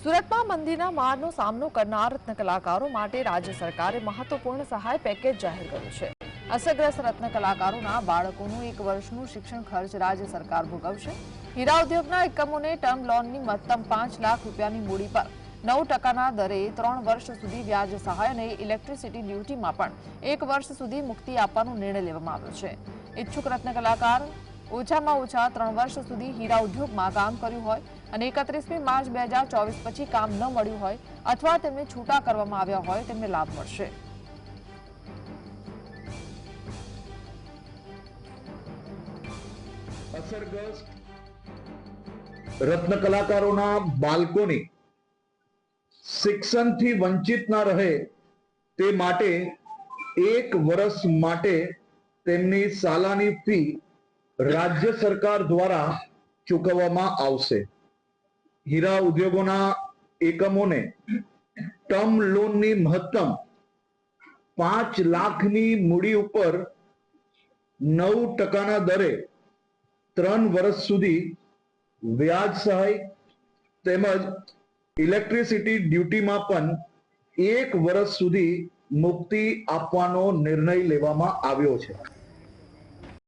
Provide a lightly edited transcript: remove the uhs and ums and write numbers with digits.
સુરતમાં મંદીના મારનો સામનો કરનાર રત્ન કલાકારો માટે રાજ્ય સરકારે મહત્વપૂર્ણ સહાય પેકેજ જાહેર કર્યું છે। અસરગ્રસ્ત રત્ન કલાકારોના બાળકોનું 1 વર્ષનું શિક્ષણ ખર્ચ રાજ્ય સરકાર ભોગવશે। હીરા ઉદ્યોગના એકમોને ટર્મ લોનની મહત્તમ 5 લાખ રૂપિયાની મૂડી પર 9%ના દરે 3 વર્ષ સુધી વ્યાજ સહાય અને ઇલેક્ટ્રિસિટી ડ્યુટીમાં પણ 1 વર્ષ સુધી મુક્તિ આપવાનો નિર્ણય લેવામાં આવ્યો છે। ઇચ્છુક રત્ન કલાકાર ઓછામાં ઓછા 3 વર્ષ સુધી હીરા ઉદ્યોગમાં કામ કર્યું હોય અને 31મી માર્ચ 2024 પછી કામ ન મળ્યું હોય અથવા તેમને છૂટા કરવામાં આવ્યા હોય તેમને લાભ મળશે। અસરગ્રસ્ત રત્ન કલાકારોના બાળકોને શિક્ષણથી વંચિત ના રહે તે માટે 1 વર્ષ માટે તેમની સાલાની ફી રાજ્ય સરકાર દ્વારા ચૂકવવામાં આવશે। હીરા ઉદ્યોગોના એકમોને ટર્મ લોનની મહત્તમ 5 લાખની મૂડી ઉપર 9%ના દરે 3 વર્ષ સુધી વ્યાજ સહાય તેમજ ઇલેક્ટ્રિસિટી ડ્યુટીમાં પણ 1 વર્ષ સુધી મુક્તિ આપવાનો નિર્ણય લેવામાં આવ્યો છે।